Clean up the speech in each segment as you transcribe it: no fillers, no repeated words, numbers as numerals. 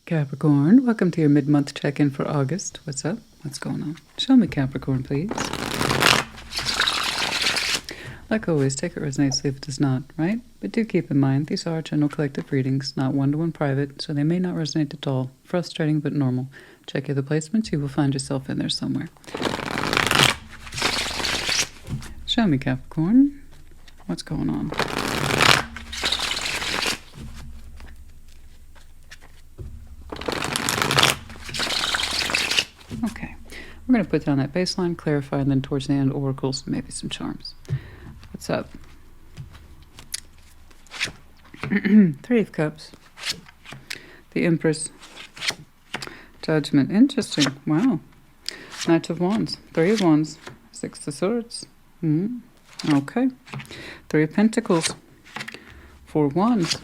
Capricorn, welcome to your mid-month check-in for August. What's up? What's going on? Show me Capricorn, please. Like always, take it resonates, leave it does not, right? But do keep in mind, these are general collective readings, not one-to-one private, so they may not resonate at all. Frustrating, but normal. Check your other placements, you will find yourself in there somewhere. Show me Capricorn. What's going on? Okay, we're going to put down that baseline, clarify, and then towards the end, oracles, maybe some charms. What's up? Three of Cups. The Empress. Judgment. Interesting. Wow. Knight of Wands. Three of Wands. Six of Swords. Okay. Three of Pentacles. Four of Wands.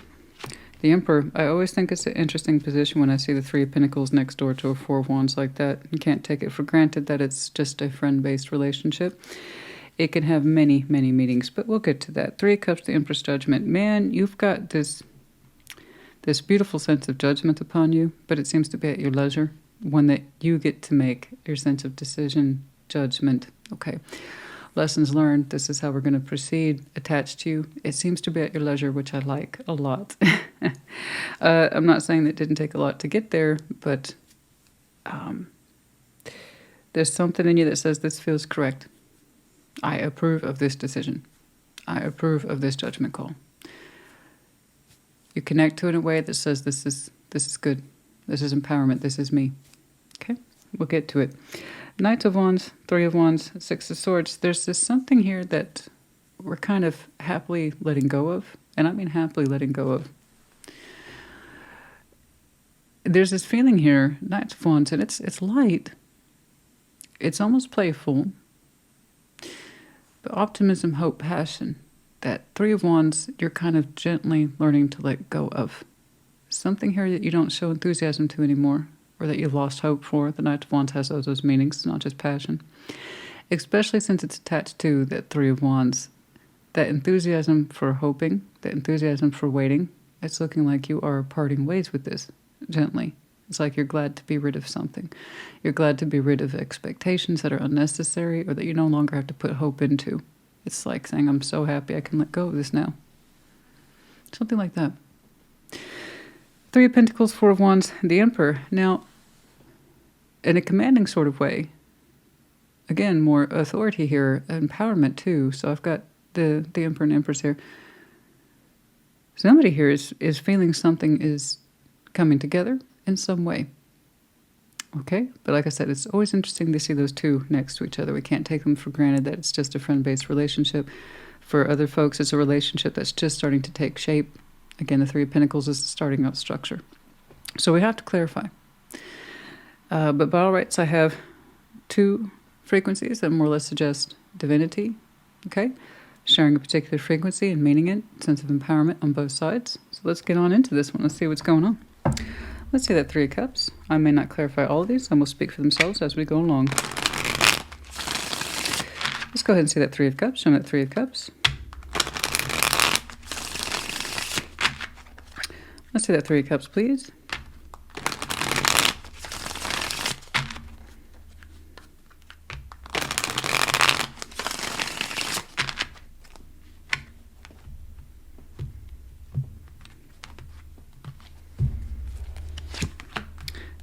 The Emperor. I always think it's an interesting position when I see the Three of Pentacles next door to a Four of Wands like that. You can't take it for granted that it's just a friend-based relationship. It can have many, many meanings, but we'll get to that. Three of Cups, the Empress Judgment. Man, you've got this beautiful sense of judgment upon you, but it seems to be at your leisure. One that you get to make your sense of decision, judgment. Okay. Lessons learned. This is how we're going to proceed. Attached to you. It seems to be at your leisure, which I like a lot. I'm not saying that it didn't take a lot to get there, but there's something in you that says this feels correct. I approve of this decision. I approve of this judgment call. You connect to it in a way that says this is good. This is empowerment. This is me. Okay, we'll get to it. Knight of Wands, Three of Wands, Six of Swords. There's this something here that we're kind of happily letting go of, and I mean happily letting go of. There's this feeling here, Knight of Wands, and it's light. It's almost playful. But optimism, hope, passion. That Three of Wands, you're kind of gently learning to let go of. Something here that you don't show enthusiasm to anymore, or that you've lost hope for. The Knight of Wands has those meanings, not just passion. Especially since it's attached to that Three of Wands. That enthusiasm for hoping, that enthusiasm for waiting. It's looking like you are parting ways with this, gently. It's like you're glad to be rid of something. You're glad to be rid of expectations that are unnecessary or that you no longer have to put hope into. It's like saying, I'm so happy I can let go of this now. Something like that. Three of Pentacles, Four of Wands, the Emperor. Now, in a commanding sort of way, again, more authority here, empowerment too. So I've got the Emperor and Empress here. Somebody here is feeling something is coming together in some way. Okay? But like I said, it's always interesting to see those two next to each other. We can't take them for granted that it's just a friend-based relationship. For other folks, it's a relationship that's just starting to take shape. Again, the Three of Pentacles is the starting out structure. So we have to clarify. But by all rights, I have two frequencies that more or less suggest divinity. Okay? Sharing a particular frequency and meaning it, sense of empowerment on both sides. So let's get on into this one. Let's see what's going on. Let's see that Three of Cups. I may not clarify all of these. Some will speak for themselves as we go along. Let's go ahead and see that Three of Cups. Show me that Three of Cups. Let's see that Three of Cups, please.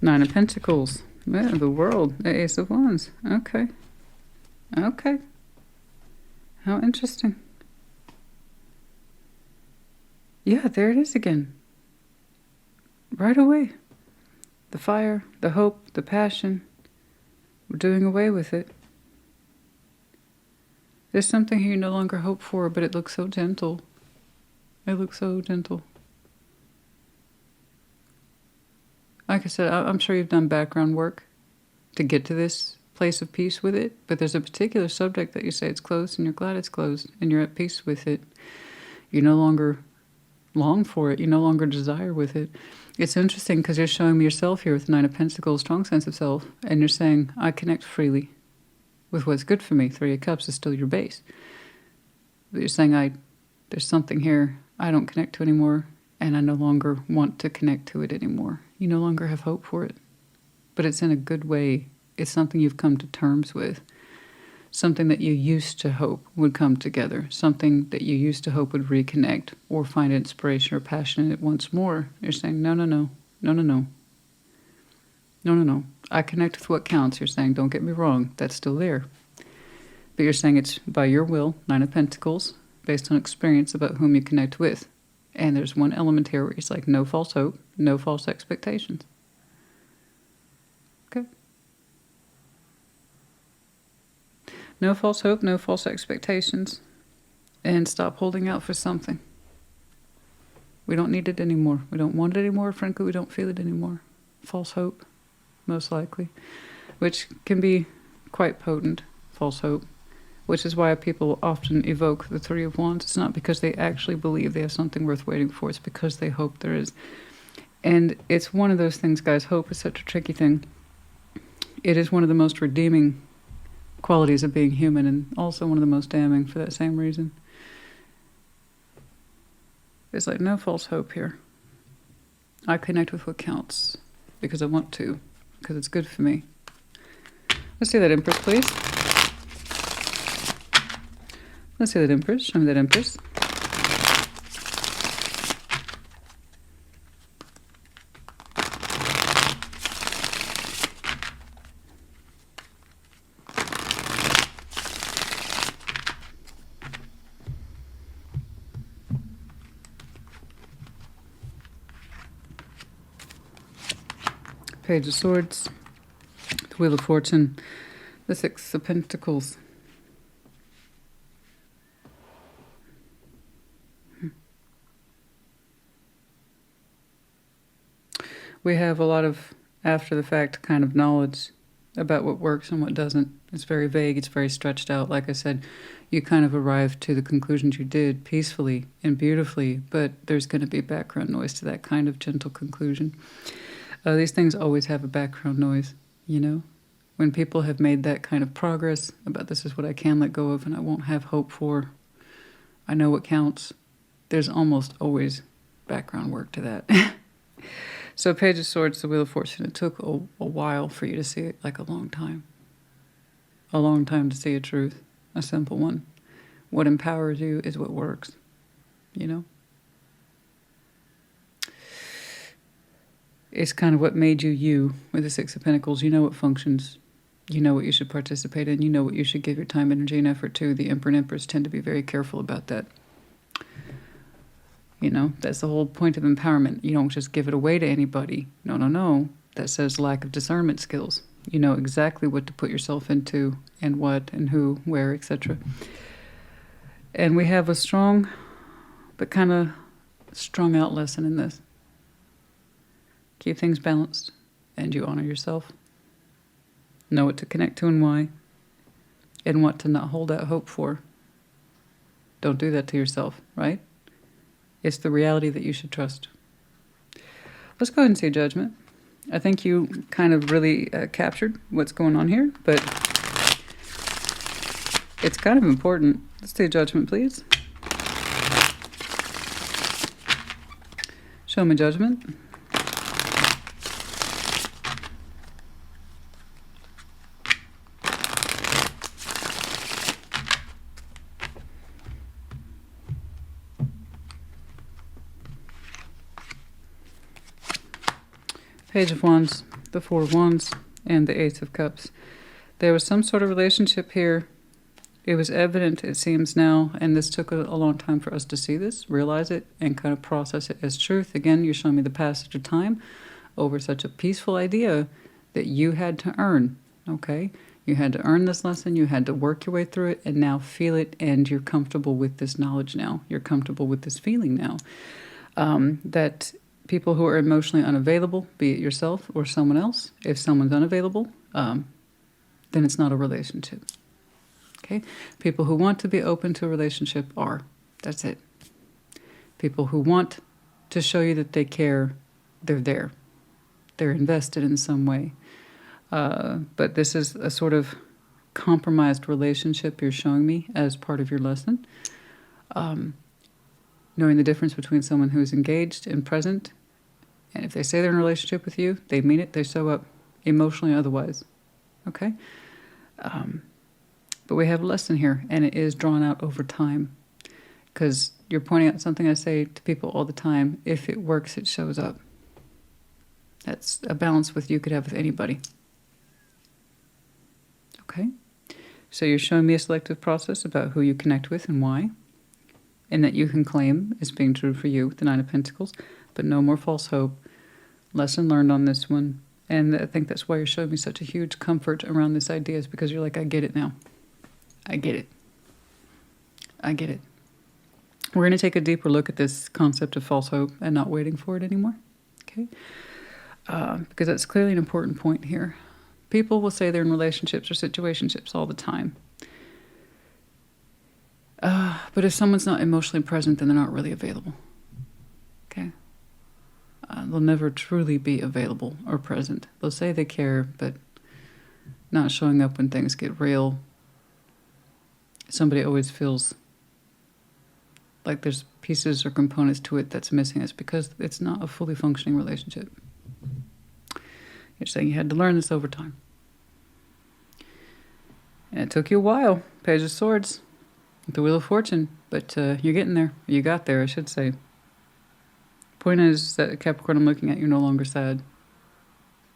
Nine of Pentacles. Yeah, the World. The Ace of Wands. Okay. Okay. How interesting. Yeah, there it is again. Right away. The fire, the hope, the passion. We're doing away with it. There's something here you no longer hope for, but it looks so gentle. It looks so gentle. Like I said, I'm sure you've done background work to get to this place of peace with it, but there's a particular subject that you say it's closed and you're glad it's closed and you're at peace with it. You no longer long for it. You no longer desire with it. It's interesting because you're showing me yourself here with the Nine of Pentacles, strong sense of self, and you're saying, I connect freely with what's good for me. Three of Cups is still your base. But you're saying, there's something here I don't connect to anymore. and I no longer want to connect to it anymore. You no longer have hope for it. But it's in a good way. It's something you've come to terms with. Something that you used to hope would come together. Something that you used to hope would reconnect or find inspiration or passion in it once more. You're saying, no, no, no, no, no, no. No, no, no. I connect with what counts. You're saying, don't get me wrong, that's still there. But you're saying it's by your will, Nine of Pentacles, based on experience about whom you connect with. And there's one element here where it's like no false hope, no false expectations. Okay? No false hope, no false expectations. And stop holding out for something. We don't need it anymore. We don't want it anymore. Frankly, we don't feel it anymore. False hope, most likely. Which can be quite potent, false hope. Which is why people often evoke the Three of Wands. It's not because they actually believe they have something worth waiting for. It's because they hope there is. And it's one of those things, guys. Hope is such a tricky thing. It is one of the most redeeming qualities of being human, and also one of the most damning for that same reason. There's like no false hope here. I connect with what counts because I want to, because it's good for me. Let's see that Empress, please. Let's see that Empress. Show me that Empress. Page of Swords, the Wheel of Fortune, the Six of Pentacles. We have a lot of after-the-fact kind of knowledge about what works and what doesn't. It's very vague. It's very stretched out. Like I said, you kind of arrived to the conclusions you did peacefully and beautifully, but there's going to be background noise to that kind of gentle conclusion. These things always have a background noise, you know? When people have made that kind of progress about this is what I can let go of and I won't have hope for, I know what counts, there's almost always background work to that. So Page of Swords, the Wheel of Fortune, it took a while for you to see it, like a long time. A long time to see a truth, a simple one. What empowers you is what works, you know? It's kind of what made you you with the Six of Pentacles. You know what functions. You know what you should participate in. You know what you should give your time, energy, and effort to. The Emperor and Empress tend to be very careful about that. You know, that's the whole point of empowerment. You don't just give it away to anybody. No, no, no. That says lack of discernment skills. You know exactly what to put yourself into and what and who, where, etc. And we have a strong, but kind of strung out lesson in this. Keep things balanced, and you honor yourself. Know what to connect to and why, and what to not hold out hope for. Don't do that to yourself, right? It's the reality that you should trust. Let's go ahead and see Judgment. I think you kind of really captured what's going on here, but it's kind of important. Let's see Judgment, please. Show me Judgment. Page of Wands, the Four of Wands, and the Ace of Cups. There was some sort of relationship here. It was evident, it seems now, and this took a long time for us to see this, realize it, and kind of process it as truth. Again, you're showing me the passage of time over such a peaceful idea that you had to earn, okay? You had to earn this lesson, you had to work your way through it, and now feel it, and you're comfortable with this knowledge now. You're comfortable with this feeling now. That people who are emotionally unavailable, be it yourself or someone else, if someone's unavailable, then it's not a relationship. Okay? People who want to be open to a relationship are. That's it. People who want to show you that they care, they're there. They're invested in some way. But this is a sort of compromised relationship you're showing me as part of your lesson. knowing the difference between someone who's engaged and present, and if they say they're in a relationship with you, they mean it, they show up emotionally, otherwise. Okay? But we have a lesson here, and it is drawn out over time. Because you're pointing out something I say to people all the time. If it works, it shows up. That's a balance with you could have with anybody. Okay? So you're showing me a selective process about who you connect with and why. And that you can claim as being true for you, the Nine of Pentacles. But no more false hope. Lesson learned on this one. And I think that's why you're showing me such a huge comfort around this idea, is because you're like, I get it now. I get it. I get it. We're going to take a deeper look at this concept of false hope and not waiting for it anymore. Okay? Because that's clearly an important point here. People will say they're in relationships or situationships all the time. But if someone's not emotionally present, then they're not really available. Okay? They'll never truly be available or present. They'll say they care, but not showing up when things get real. Somebody always feels like there's pieces or components to it that's missing. It's because it's not a fully functioning relationship. You're saying you had to learn this over time. And it took you a while. Page of Swords. The Wheel of Fortune. But you're getting there. You got there, I should say. Point is that Capricorn I'm looking at, you're no longer sad.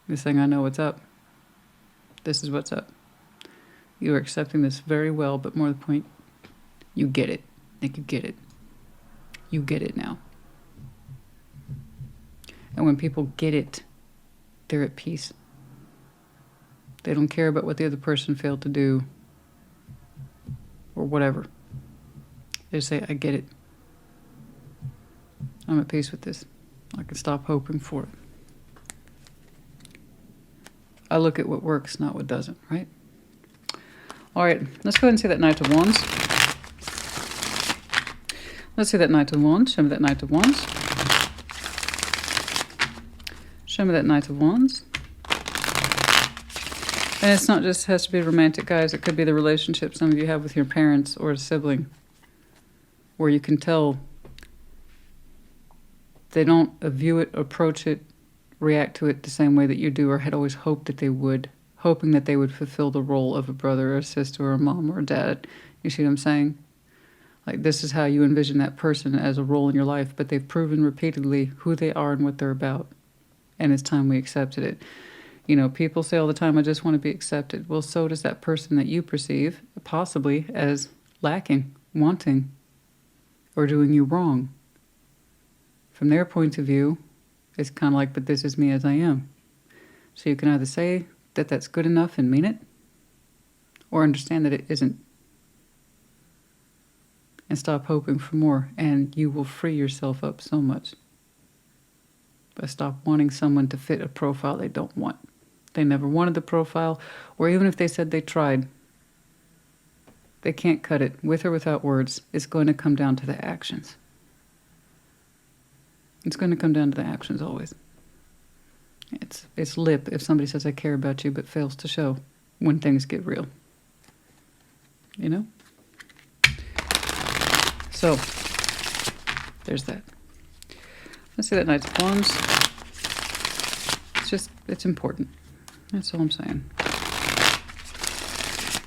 You're saying, I know what's up. This is what's up. You are accepting this very well, but more to the point, you get it. Like, you get it. You get it now. And when people get it, they're at peace. They don't care about what the other person failed to do or whatever. They just say, I get it. I'm at peace with this. I can stop hoping for it. I look at what works, not what doesn't, right? All right, let's go ahead and see that Knight of Wands. Let's see that Knight of Wands. Show me that Knight of Wands. Show me that Knight of Wands. And it's not just has to be romantic, guys. It could be the relationship some of you have with your parents or a sibling, where you can tell they don't view it, approach it, react to it the same way that you do, or had always hoped that they would, hoping that they would fulfill the role of a brother or a sister or a mom or a dad. You see what I'm saying? Like, this is how you envision that person as a role in your life, but they've proven repeatedly who they are and what they're about. And it's time we accepted it. You know, people say all the time, I just want to be accepted. Well, so does that person that you perceive, possibly, as lacking, wanting, or doing you wrong. From their point of view, it's kind of like, but this is me as I am. So you can either say that that's good enough and mean it, or understand that it isn't. And stop hoping for more, and you will free yourself up so much. But stop wanting someone to fit a profile they don't want. They never wanted the profile, or even if they said they tried, they can't cut it, with or without words. It's going to come down to the actions. It's going to come down to the actions always. It's lip if somebody says I care about you but fails to show when things get real. You know? So, there's that. Let's see that Knight of Wands. It's important. That's all I'm saying.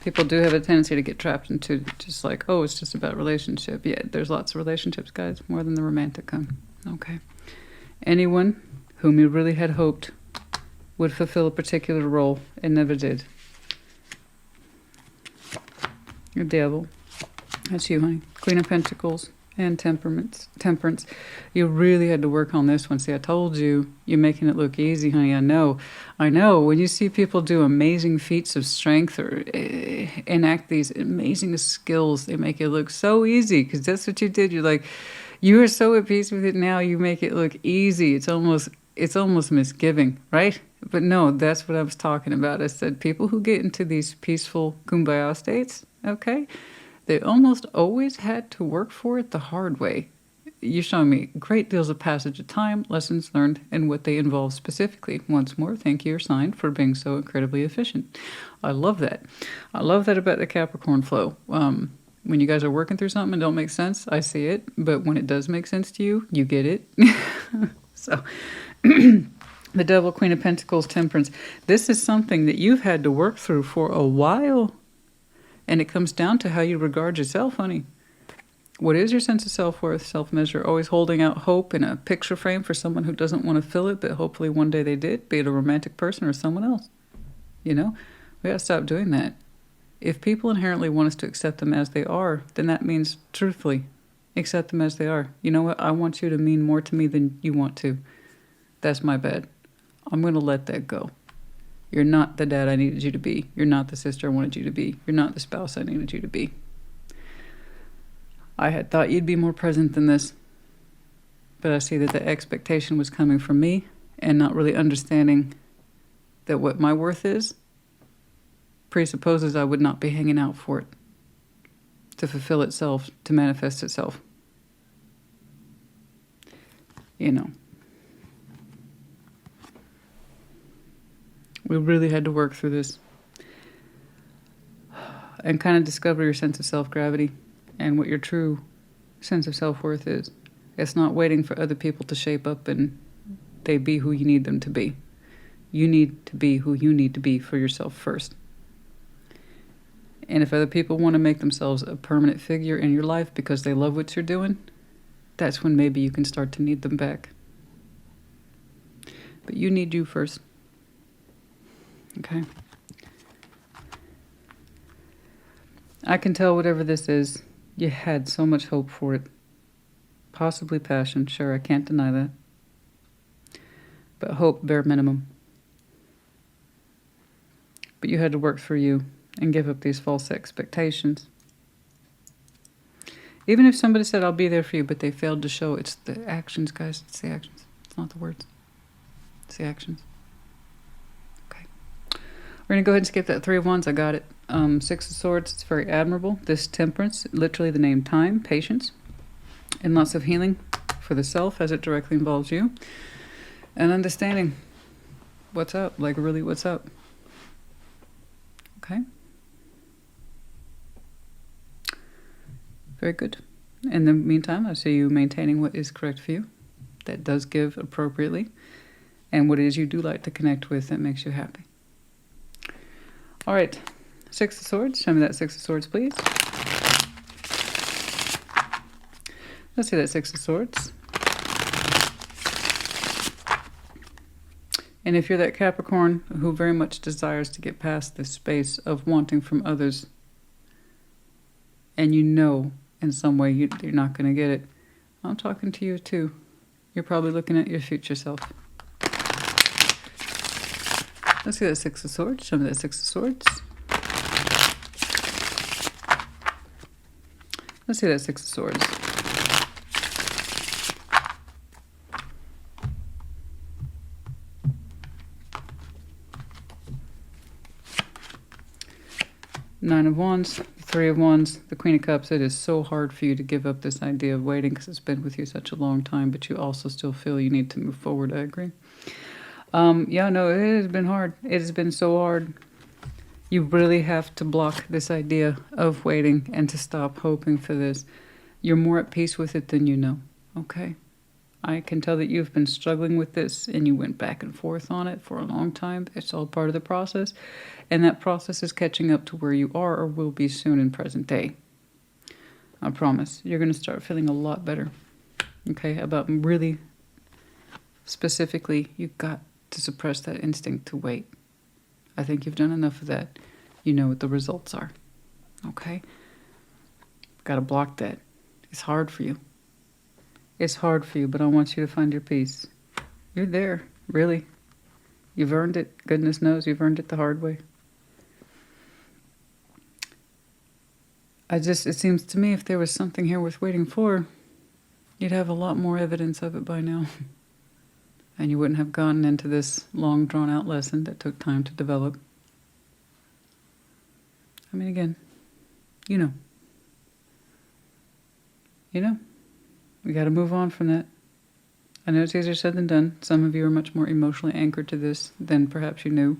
People do have a tendency to get trapped into just like, oh, it's just about relationship. Yeah, there's lots of relationships, guys, more than the romantic kind. Okay. Anyone whom you really had hoped would fulfill a particular role and never did. Your Devil. That's you, honey. Queen of Pentacles and Temperance. You really had to work on this one. See, I told you, you're making it look easy, honey. I know. When you see people do amazing feats of strength or enact these amazing skills, they make it look so easy because that's what you did. You're like, you are so at peace with it now, you make it look easy. It's almost misgiving, right? But no, that's what I was talking about. I said people who get into these peaceful kumbaya states, okay, they almost always had to work for it the hard way. You're showing me great deals of passage of time, lessons learned, and what they involve specifically. Once more, thank you, your sign, for being so incredibly efficient. I love that. I love that about the Capricorn flow. When you guys are working through something and don't make sense, I see it. But when it does make sense to you, you get it. So, the Devil, Queen of Pentacles, Temperance. This is something that you've had to work through for a while. And it comes down to how you regard yourself, honey. What is your sense of self-worth, self-measure? Always holding out hope in a picture frame for someone who doesn't want to feel it, but hopefully one day they did, be it a romantic person or someone else. You know? We gotta stop doing that. If people inherently want us to accept them as they are, then that means, truthfully, accept them as they are. You know what? I want you to mean more to me than you want to. That's my bad. I'm going to let that go. You're not the dad I needed you to be. You're not the sister I wanted you to be. You're not the spouse I needed you to be. I had thought you'd be more present than this. But I see that the expectation was coming from me and not really understanding that what my worth is presupposes I would not be hanging out for it to fulfill itself, to manifest itself. You know. We really had to work through this and kind of discover your sense of self-gravity and what your true sense of self-worth is. It's not waiting for other people to shape up and they be who you need them to be. You need to be who you need to be for yourself first. And if other people want to make themselves a permanent figure in your life because they love what you're doing, that's when maybe you can start to need them back. But you need you first. Okay? I can tell whatever this is, you had so much hope for it. Possibly passion, sure, I can't deny that. But hope, bare minimum. But you had to work through you and give up these false expectations. Even if somebody said, I'll be there for you, but they failed to show, it's the actions, guys. It's the actions. It's not the words. It's the actions. Okay. We're going to go ahead and skip that 3 of Wands. I got it. 6 of Swords, it's very admirable. This Temperance, literally the name time, patience, and lots of healing for the self as it directly involves you. And understanding what's up, like really what's up. Okay. Very good. In the meantime, I see you maintaining what is correct for you. That does give appropriately. And what it is you do like to connect with that makes you happy. All right. 6 of Swords. Show me that 6 of Swords, please. Let's see that 6 of Swords. And if you're that Capricorn who very much desires to get past this space of wanting from others, and you know in some way you're not going to get it, I'm talking to you too. You're probably looking at your future self. Let's see that 6 of Swords. Show me that 6 of Swords. Let's see that 6 of Swords. Nine of Wands, 3 of Wands, the Queen of Cups. It is so hard for you to give up this idea of waiting because it's been with you such a long time, but you also still feel you need to move forward. I agree. Yeah, no, it has been hard. It has been so hard. You really have to block this idea of waiting and to stop hoping for this. You're more at peace with it than you know, okay? I can tell that you've been struggling with this and you went back and forth on it for a long time. It's all part of the process. And that process is catching up to where you are or will be soon in present day. I promise. You're going to start feeling a lot better, okay? About really specifically, you've got to suppress that instinct to wait. I think you've done enough of that. You know what the results are, okay? Got to block that. It's hard for you. It's hard for you, but I want you to find your peace. You're there, really. You've earned it. Goodness knows you've earned it the hard way. It seems to me if there was something here worth waiting for, you'd have a lot more evidence of it by now. And you wouldn't have gotten into this long, drawn-out lesson that took time to develop. I mean, again, you know. You know. We got to move on from that. I know it's easier said than done. Some of you are much more emotionally anchored to this than perhaps you knew.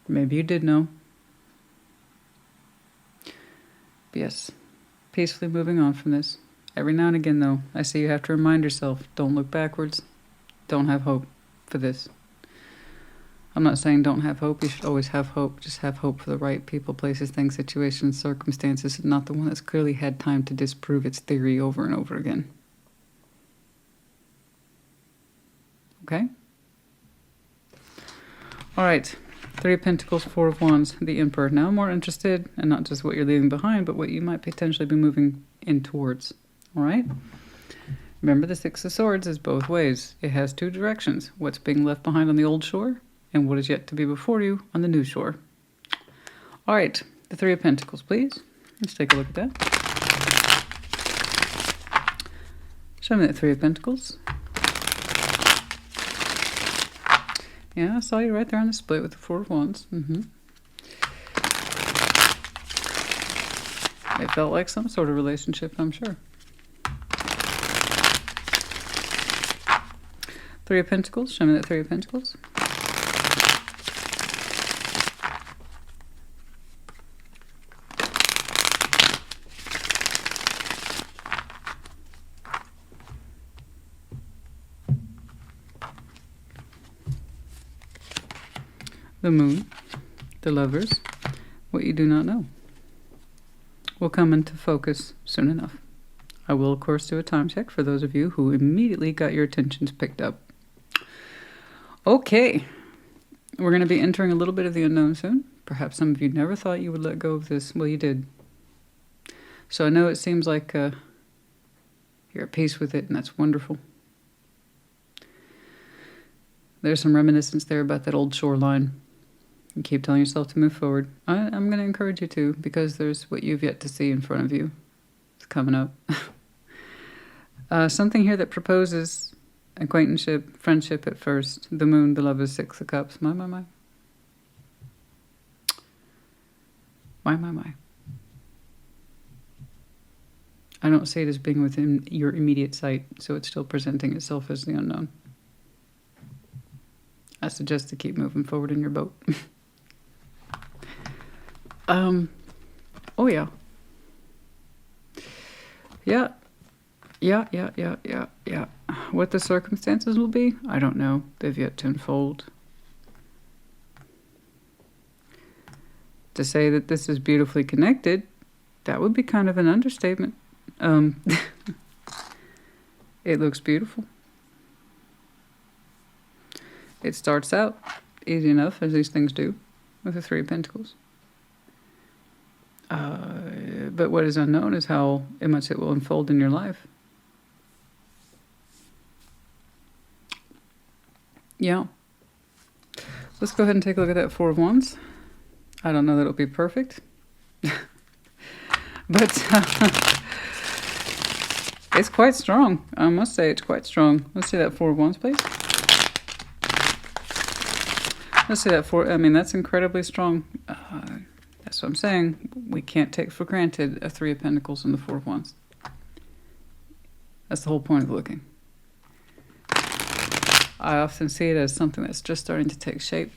Maybe you did know. Yes. Peacefully moving on from this. Every now and again, though, I see you have to remind yourself, don't look backwards. Don't have hope for this. I'm not saying don't have hope. You should always have hope. Just have hope for the right people, places, things, situations, circumstances, and not the one that's clearly had time to disprove its theory over and over again. Okay? All right. 3 of Pentacles, 4 of Wands, the Emperor. Now I'm more interested in not just what you're leaving behind, but what you might potentially be moving in towards. All right? Remember, the 6 of Swords is both ways. It has 2 directions. What's being left behind on the old shore and what is yet to be before you on the new shore. All right, the 3 of Pentacles, please. Let's take a look at that. Show me that 3 of Pentacles. Yeah, I saw you right there on the split with the 4 of Wands. It felt like some sort of relationship, I'm sure. 3 of Pentacles. Show me that 3 of Pentacles. The Moon, the Lovers, what you do not know will come into focus soon enough. I will, of course, do a time check for those of you who immediately got your attentions picked up. Okay, we're going to be entering a little bit of the unknown soon. Perhaps some of you never thought you would let go of this. Well, you did. So I know it seems like you're at peace with it, and that's wonderful. There's some reminiscence there about that old shoreline. You keep telling yourself to move forward. I'm going to encourage you to, because there's what you've yet to see in front of you. It's coming up. Something here that proposes acquaintanceship, friendship at first. The Moon, the Lovers, 6 of Cups. My. My. I don't see it as being within your immediate sight, so it's still presenting itself as the unknown. I suggest to keep moving forward in your boat. Oh yeah. Yeah. What the circumstances will be, I don't know. They've yet to unfold. To say that this is beautifully connected, that would be kind of an understatement. It looks beautiful. It starts out easy enough, as these things do, with the 3 of Pentacles. But what is unknown is how much it will unfold in your life. Yeah. Let's go ahead and take a look at that 4 of Wands. I don't know that it'll be perfect. But it's quite strong. I must say it's quite strong. Let's see that 4 of Wands, please. Let's see that 4. I mean, that's incredibly strong. That's what I'm saying. We can't take for granted a 3 of Pentacles and the 4 of Wands. That's the whole point of looking. I often see it as something that's just starting to take shape.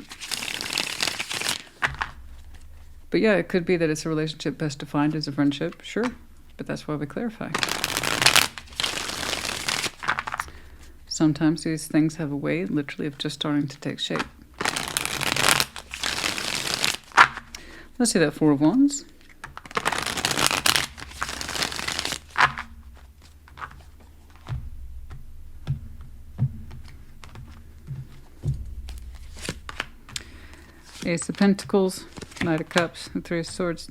But yeah, it could be that it's a relationship best defined as a friendship, sure. But that's why we clarify. Sometimes these things have a way, literally, of just starting to take shape. Let's see that 4 of Wands. Ace of Pentacles, Knight of Cups, and 3 of Swords.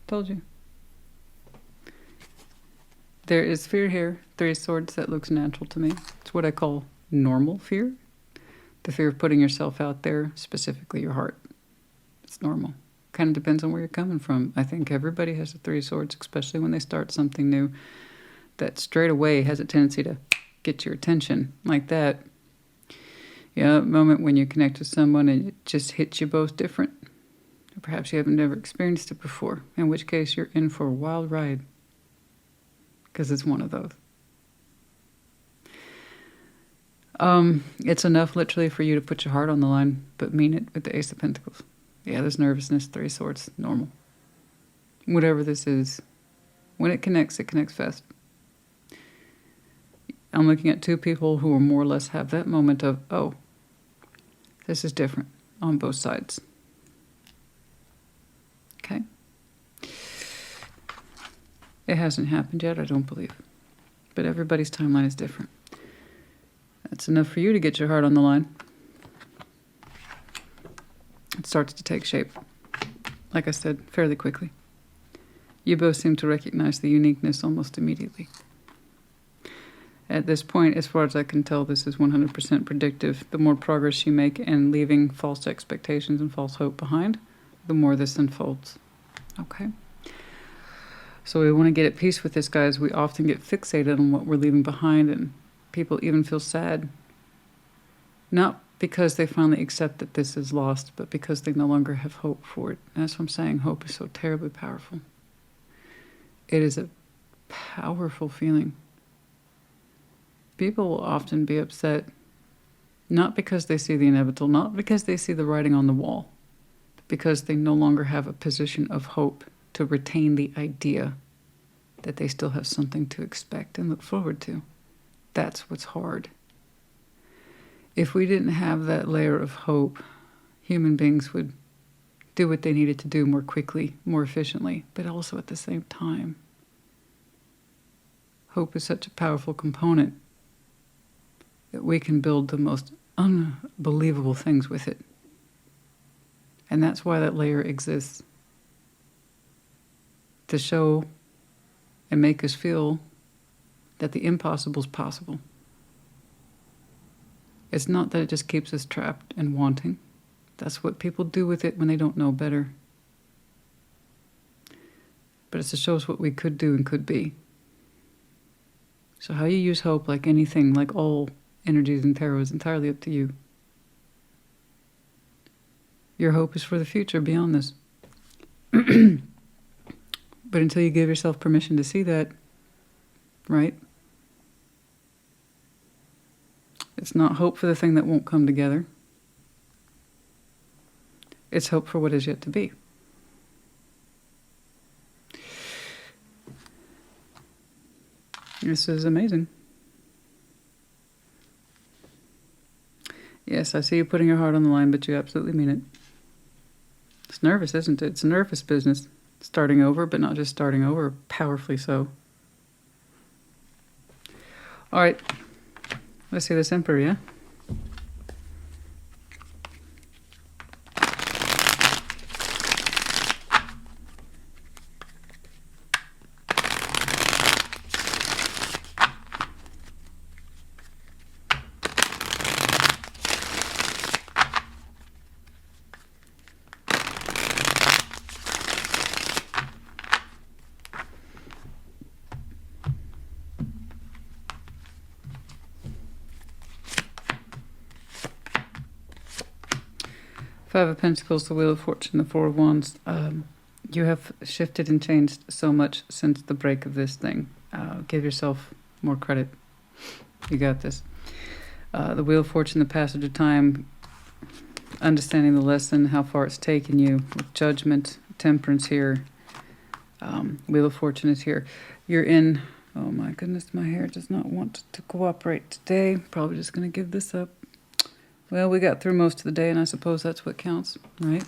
Told you. There is fear here. 3 of Swords, that looks natural to me. It's what I call normal fear. The fear of putting yourself out there, specifically your heart. It's normal. Kind of depends on where you're coming from. I think everybody has a 3 of Swords, especially when they start something new, that straight away has a tendency to get your attention like that. Yeah, a moment when you connect with someone and it just hits you both different. Or perhaps you haven't never experienced it before, in which case you're in for a wild ride. Because it's one of those. It's enough literally for you to put your heart on the line, but mean it with the Ace of Pentacles. Yeah, there's nervousness, 3 of Swords, normal. whatever this is, when it connects fast. I'm looking at two people who are more or less have that moment of, oh, this is different on both sides. Okay? It hasn't happened yet, I don't believe. But everybody's timeline is different. That's enough for you to get your heart on the line. It starts to take shape, like I said, fairly quickly. You both seem to recognize the uniqueness almost immediately. At this point, as far as I can tell, this is 100% predictive. The more progress you make in leaving false expectations and false hope behind, the more this unfolds. Okay? So we want to get at peace with this, guys. We often get fixated on what we're leaving behind, and people even feel sad. Not because they finally accept that this is lost, but because they no longer have hope for it. And that's what I'm saying. Hope is so terribly powerful. It is a powerful feeling. People will often be upset, not because they see the inevitable, not because they see the writing on the wall, but because they no longer have a position of hope to retain the idea that they still have something to expect and look forward to. That's what's hard. If we didn't have that layer of hope, human beings would do what they needed to do more quickly, more efficiently, but also at the same time. Hope is such a powerful component that we can build the most unbelievable things with it. And that's why that layer exists. To show and make us feel that the impossible is possible. It's not that it just keeps us trapped and wanting. That's what people do with it when they don't know better. But it's to show us what we could do and could be. So how you use hope, like anything, like all energies in tarot, is entirely up to you. Your hope is for the future beyond this. But until you give yourself permission to see that, right? It's not hope for the thing that won't come together. It's hope for what is yet to be. This is amazing. Yes, I see you putting your heart on the line, but you absolutely mean it. It's nervous, isn't it? It's a nervous business. Starting over, but not just starting over, powerfully so. All right. Let's see this Emperor, yeah? Five of Pentacles, the Wheel of Fortune, the Four of Wands. You have shifted and changed so much since the break of this thing. Give yourself more credit. You got this. The Wheel of Fortune, the passage of time, understanding the lesson, how far it's taken you, with Judgment, Temperance here. Wheel of Fortune is here. You're in, oh my goodness, my hair does not want to cooperate today. Probably just going to give this up. Well, we got through most of the day, and I suppose that's what counts, right?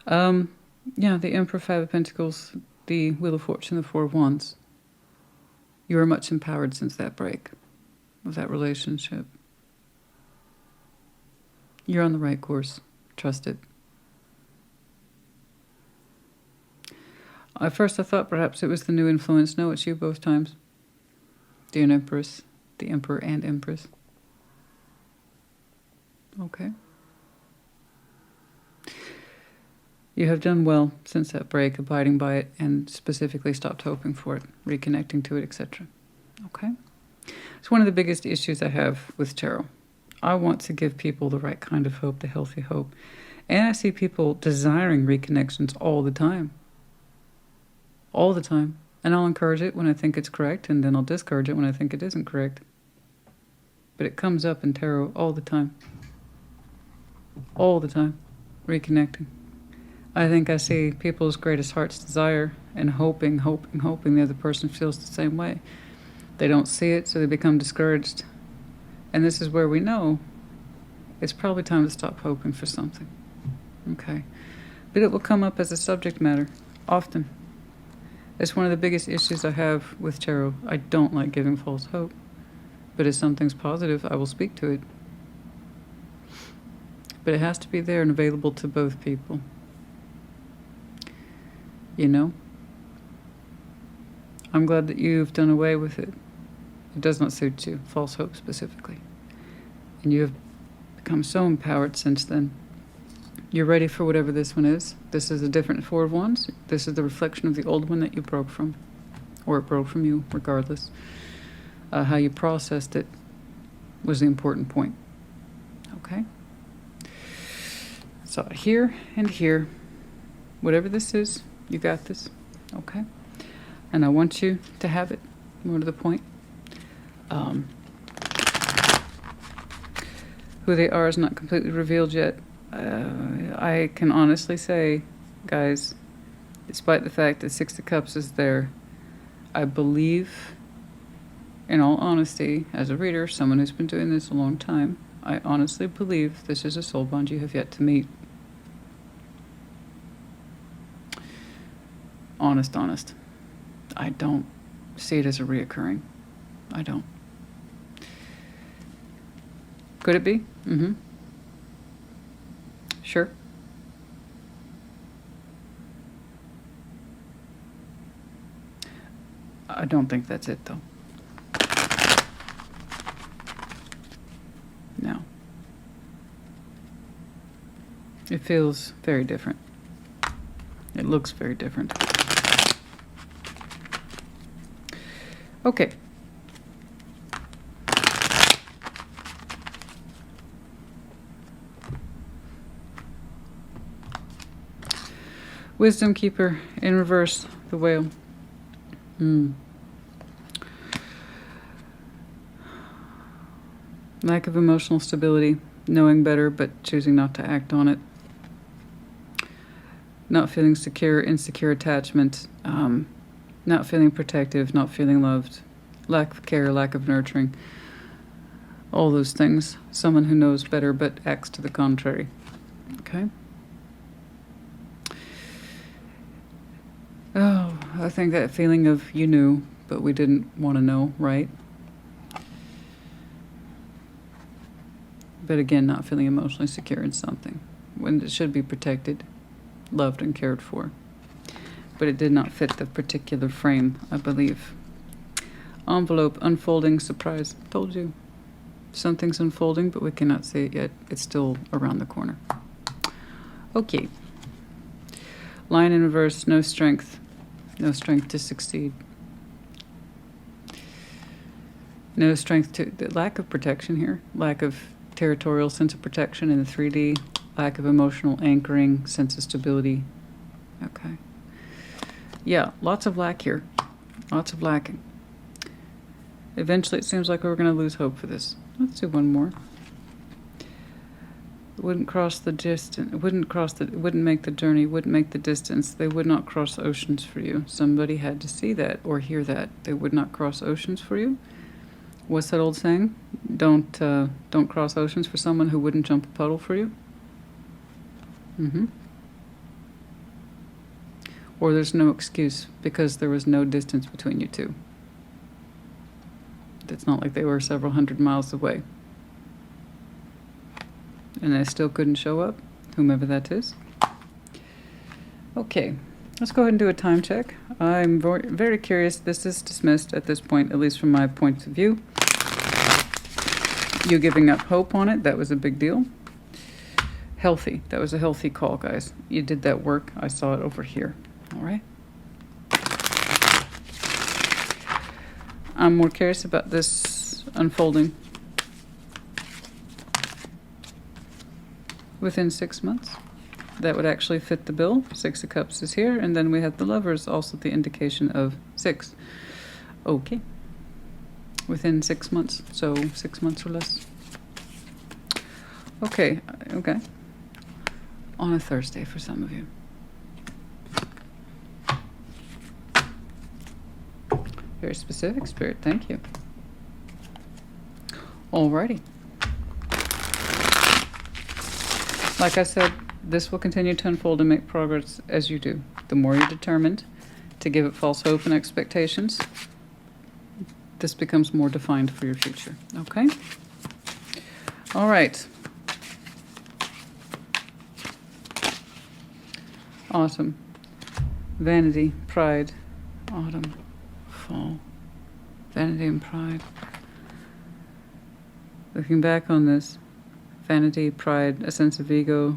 Yeah, the Emperor, Five of Pentacles, the Wheel of Fortune, the Four of Wands. You are much empowered since that break of that relationship. You're on the right course. Trust it. At first I thought perhaps it was the new influence. No, it's you both times. The Empress, the Emperor and Empress. Okay. You have done well since that break, abiding by it, and specifically stopped hoping for it, reconnecting to it, etc. Okay? It's one of the biggest issues I have with tarot. I want to give people the right kind of hope, the healthy hope. And I see people desiring reconnections all the time. All the time. And I'll encourage it when I think it's correct, and then I'll discourage it when I think it isn't correct. But it comes up in tarot all the time. All the time. Reconnecting. I think I see people's greatest heart's desire and hoping the other person feels the same way. They don't see it, so they become discouraged. And this is where we know it's probably time to stop hoping for something. Okay. But it will come up as a subject matter often. It's one of the biggest issues I have with tarot. I don't like giving false hope. But if something's positive, I will speak to it. But it has to be there and available to both people. You know? I'm glad that you've done away with it. It does not suit you, false hope specifically. And you have become so empowered since then. You're ready for whatever this one is. This is a different Four of Wands. This is the reflection of the old one that you broke from. Or it broke from you, regardless. How you processed it was the important point. Okay? So here and here. Whatever this is, you got this. Okay? And I want you to have it. More to the point. Who they are is not completely revealed yet. I can honestly say, guys, despite the fact that Six of Cups is there, I believe, in all honesty, as a reader, someone who's been doing this a long time, I honestly believe this is a soul bond you have yet to meet. Honest. I don't see it as a reoccurring. I don't. Could it be? Mm-hmm. Sure. I don't think that's it, though. No. It feels very different. It looks very different. Okay. Wisdom Keeper in reverse, the Whale. Lack of emotional stability, knowing better but choosing not to act on it. Not feeling secure, insecure attachment. Not feeling protective, not feeling loved. Lack of care, lack of nurturing. All those things. Someone who knows better but acts to the contrary. Okay? Oh, I think that feeling of you knew, but we didn't want to know, right? But again, not feeling emotionally secure in something when it should be protected, loved, and cared for. But it did not fit the particular frame, I believe. Envelope, unfolding, surprise. Told you. Something's unfolding, but we cannot see it yet. It's still around the corner. Okay. Lion in reverse, no strength. No strength to succeed. No strength to... The lack of protection here. Lack of territorial sense of protection in the 3D. Lack of emotional anchoring, sense of stability. Okay. Yeah, lots of lack here. Lots of lacking. Eventually, it seems like we're going to lose hope for this. Let's do one more. Wouldn't cross the distance. Wouldn't make the journey. Wouldn't make the distance. They would not cross oceans for you. Somebody had to see that or hear that. They would not cross oceans for you. What's that old saying? Don't cross oceans for someone who wouldn't jump a puddle for you. Or there's no excuse because there was no distance between you two. It's not like they were several hundred miles away. And they still couldn't show up, whomever that is. Okay, let's go ahead and do a time check. I'm very curious. This is dismissed at this point, at least from my point of view. You giving up hope on it, that was a big deal. Healthy, that was a healthy call, guys. You did that work. I saw it over here. All right. I'm more curious about this unfolding. Within 6 months. That would actually fit the bill. 6 of Cups is here, and then we have the Lovers, also the indication of 6. Okay. Within 6 months, so 6 months or less. Okay. On a Thursday for some of you. Very specific, Spirit. Thank you. Alrighty. Like I said, this will continue to unfold and make progress as you do. The more you're determined to give it false hope and expectations, this becomes more defined for your future. Okay? All right. Autumn. Vanity, pride, autumn, fall. Vanity and pride. Looking back on this, vanity, pride, a sense of ego,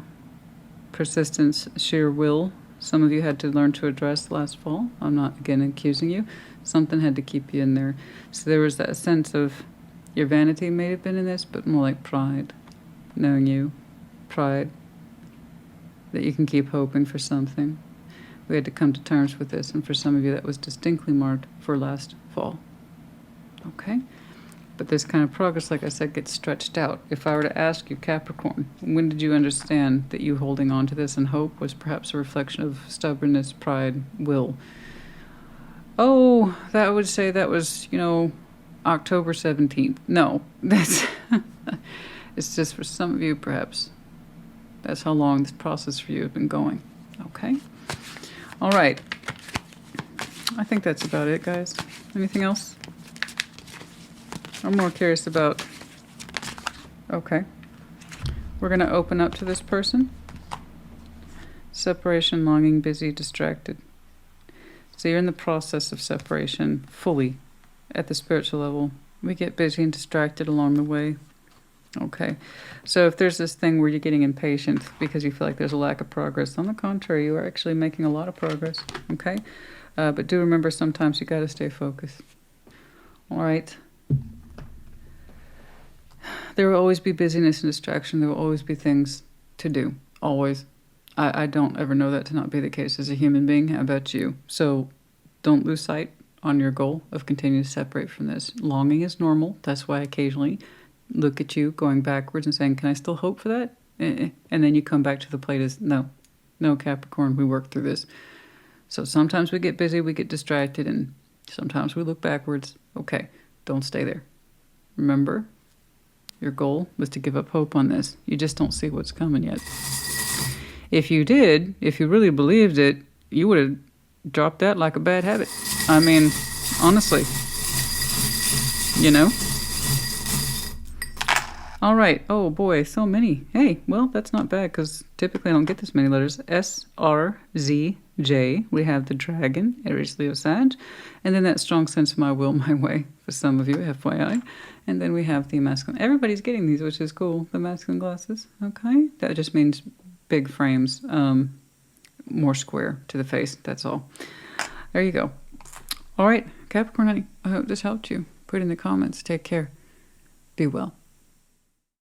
persistence, sheer will. Some of you had to learn to address last fall. I'm not, again, accusing you. Something had to keep you in there. So there was that sense of your vanity may have been in this, but more like pride. Knowing you. Pride. That you can keep hoping for something. We had to come to terms with this, and for some of you that was distinctly marked for last fall. Okay? But this kind of progress, like I said, gets stretched out. If I were to ask you, Capricorn, when did you understand that you holding on to this and hope was perhaps a reflection of stubbornness, pride, will? Oh, that would say that was, October 17th. No, that's... it's just for some of you, perhaps. That's how long this process for you has been going. Okay? All right. I think that's about it, guys. Anything else? I'm more curious about... Okay. We're going to open up to this person. Separation, longing, busy, distracted. So you're in the process of separation fully at the spiritual level. We get busy and distracted along the way. Okay. So if there's this thing where you're getting impatient because you feel like there's a lack of progress, on the contrary, you are actually making a lot of progress. Okay? But do remember sometimes you got to stay focused. All right. There will always be busyness and distraction. There will always be things to do. Always. I don't ever know that to not be the case as a human being. How about you? So don't lose sight on your goal of continuing to separate from this. Longing is normal. That's why I occasionally look at you going backwards and saying, can I still hope for that? And then you come back to the plate as, no, Capricorn, we work through this. So sometimes we get busy, we get distracted, and sometimes we look backwards. Okay, don't stay there. Remember, your goal was to give up hope on this. You just don't see what's coming yet. If you did, if you really believed it, you would have dropped that like a bad habit. I mean, honestly. All right. Oh, boy, so many. Hey, well, that's not bad because typically I don't get this many letters. S, R, Z, J. We have the dragon, Aries, Leo, Sag. And then that strong sense of my will, my way for some of you, FYI. And then we have the masculine. Everybody's getting these, which is cool. The masculine glasses. Okay. That just means big frames, more square to the face. That's all. There you go. All right. Capricorn, honey, I hope this helped you. Put it in the comments. Take care. Be well.